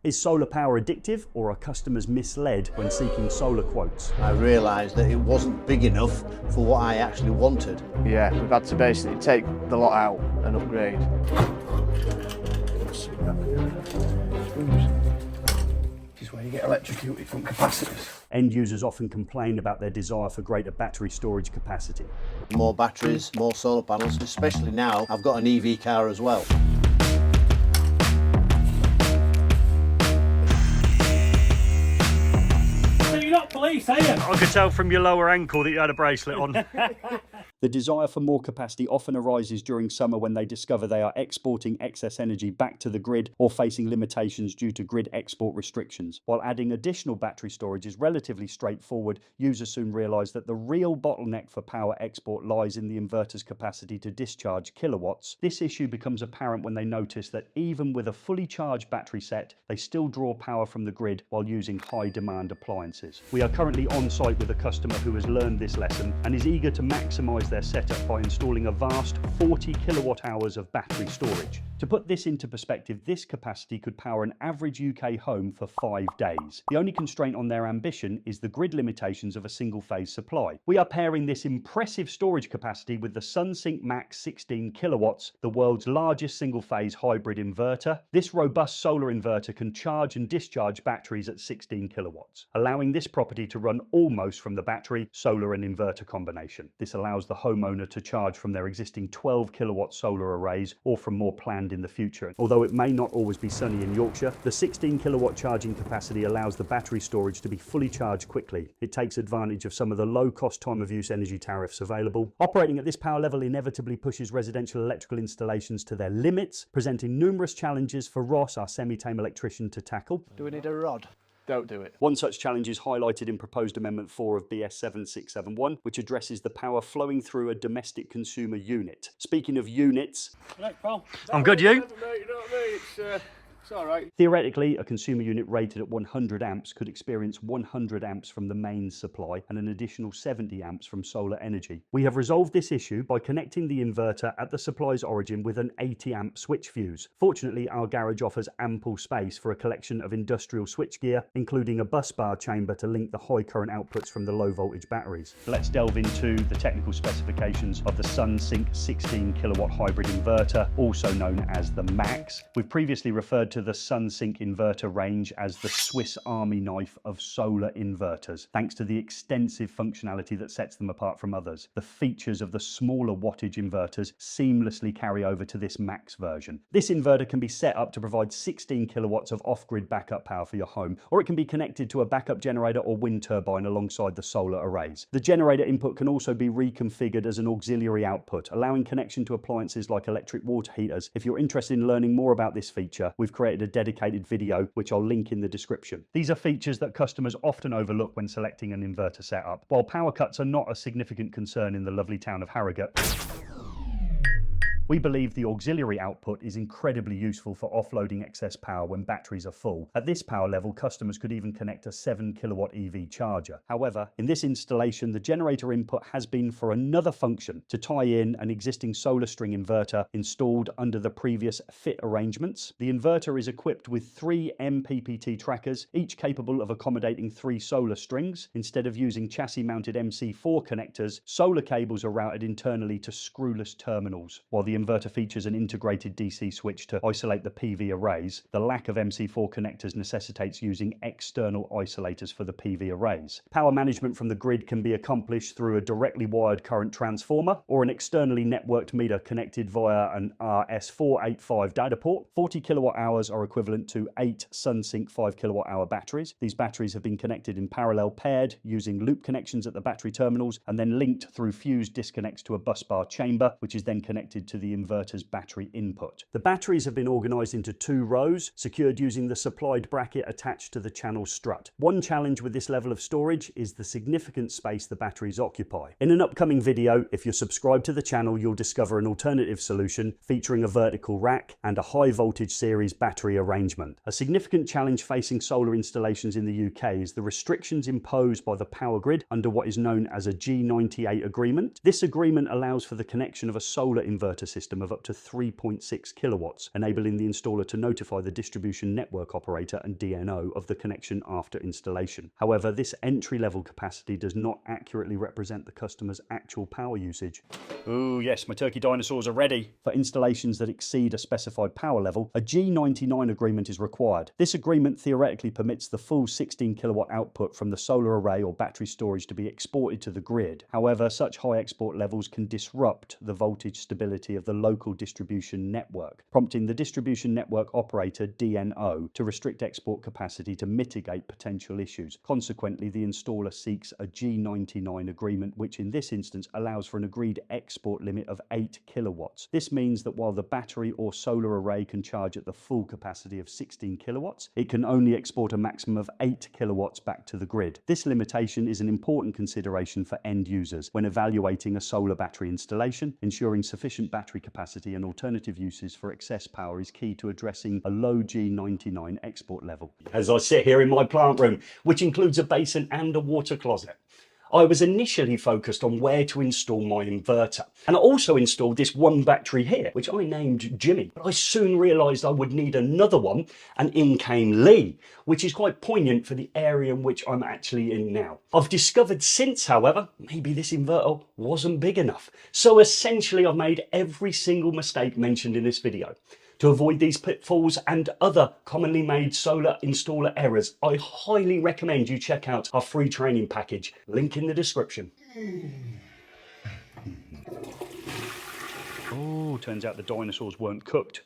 Is solar power addictive, or are customers misled when seeking solar quotes? I realised that it wasn't big enough for what I actually wanted. Yeah, we've had to basically take the lot out and upgrade. This is where you get electrocuted from capacitors. End users often complain about their desire for greater battery storage capacity. More batteries, more solar panels, especially now I've got an EV car as well. So you're not police, are you? I could tell from your lower ankle that you had a bracelet on. The desire for more capacity often arises during summer when they discover they are exporting excess energy back to the grid or facing limitations due to grid export restrictions. While adding additional battery storage is relatively straightforward, users soon realise that the real bottleneck for power export lies in the inverter's capacity to discharge kilowatts. This issue becomes apparent when they notice that even with a fully charged battery set, they still draw power from the grid while using high demand appliances. We are currently on site with a customer who has learned this lesson and is eager to maximise their setup by installing a vast 40 kilowatt hours of battery storage. To put this into perspective, this capacity could power an average UK home for 5 days. The only constraint on their ambition is the grid limitations of a single phase supply. We are pairing this impressive storage capacity with the Sunsynk Max 16 kilowatts, the world's largest single phase hybrid inverter. This robust solar inverter can charge and discharge batteries at 16 kilowatts, allowing this property to run almost from the battery, solar and inverter combination. This allows the homeowner to charge from their existing 12 kilowatt solar arrays or from more planned in the future. Although it may not always be sunny in Yorkshire, the 16 kilowatt charging capacity allows the battery storage to be fully charged quickly. It takes advantage of some of the low cost time of use energy tariffs available. Operating at this power level inevitably pushes residential electrical installations to their limits, presenting numerous challenges for Ross, our semi-tame electrician, to tackle. Do we need a rod? Don't do it. One such challenge is highlighted in proposed Amendment 4 of BS 7671, which addresses the power flowing through a domestic consumer unit. Speaking of units, I'm good, you? It's all right. Theoretically, a consumer unit rated at 100 amps could experience 100 amps from the mains supply and an additional 70 amps from solar energy. We have resolved this issue by connecting the inverter at the supply's origin with an 80 amp switch fuse. Fortunately, our garage offers ample space for a collection of industrial switchgear, including a bus bar chamber to link the high current outputs from the low voltage batteries. Let's delve into the technical specifications of the Sunsynk 16 kilowatt hybrid inverter, also known as the Max. We've previously referred to the Sunsynk inverter range as the Swiss Army knife of solar inverters, thanks to the extensive functionality that sets them apart from others. The features of the smaller wattage inverters seamlessly carry over to this Max version. This inverter can be set up to provide 16 kilowatts of off-grid backup power for your home, or it can be connected to a backup generator or wind turbine alongside the solar arrays. The generator input can also be reconfigured as an auxiliary output, allowing connection to appliances like electric water heaters. If you're interested in learning more about this feature, we've created a dedicated video, which I'll link in the description. These are features that customers often overlook when selecting an inverter setup. While power cuts are not a significant concern in the lovely town of Harrogate, we believe the auxiliary output is incredibly useful for offloading excess power when batteries are full. At this power level, customers could even connect a 7 kilowatt EV charger. However, in this installation, the generator input has been for another function: to tie in an existing solar string inverter installed under the previous fit arrangements. The inverter is equipped with 3 MPPT trackers, each capable of accommodating 3 solar strings. Instead of using chassis-mounted MC4 connectors, solar cables are routed internally to screwless terminals. While the inverter features an integrated DC switch to isolate the PV arrays, the lack of MC4 connectors necessitates using external isolators for the PV arrays. Power management from the grid can be accomplished through a directly wired current transformer or an externally networked meter connected via an RS485 data port. 40 kilowatt hours are equivalent to 8 Sunsynk 5 kilowatt hour batteries. These batteries have been connected in parallel, paired using loop connections at the battery terminals, and then linked through fused disconnects to a bus bar chamber, which is then connected to the inverter's battery input. The batteries have been organised into 2 rows, secured using the supplied bracket attached to the channel strut. One challenge with this level of storage is the significant space the batteries occupy. In an upcoming video, if you're subscribed to the channel, you'll discover an alternative solution featuring a vertical rack and a high voltage series battery arrangement. A significant challenge facing solar installations in the UK is the restrictions imposed by the power grid under what is known as a G98 agreement. This agreement allows for the connection of a solar inverter system system of up to 3.6 kilowatts, enabling the installer to notify the distribution network operator and DNO of the connection after installation. However, this entry-level capacity does not accurately represent the customer's actual power usage. Ooh, yes, my turkey dinosaurs are ready. For installations that exceed a specified power level, a G99 agreement is required. This agreement theoretically permits the full 16 kilowatt output from the solar array or battery storage to be exported to the grid. However, such high export levels can disrupt the voltage stability of the local distribution network, prompting the distribution network operator, DNO, to restrict export capacity to mitigate potential issues. Consequently, the installer seeks a G99 agreement, which in this instance allows for an agreed export limit of 8 kilowatts. This means that while the battery or solar array can charge at the full capacity of 16 kilowatts, it can only export a maximum of 8 kilowatts back to the grid. This limitation is an important consideration for end users when evaluating a solar battery installation. Ensuring sufficient battery capacity and alternative uses for excess power is key to addressing a low G99 export level. As I sit here in my plant room, which includes a basin and a water closet, I was initially focused on where to install my inverter. And I also installed this one battery here, which I named Jimmy. But I soon realised I would need another one, and in came Lee, which is quite poignant for the area in which I'm actually in now. I've discovered since, however, maybe this inverter wasn't big enough. So essentially I've made every single mistake mentioned in this video. To avoid these pitfalls and other commonly made solar installer errors, I highly recommend you check out our free training package, link in the description. Oh, turns out the dinosaurs weren't cooked.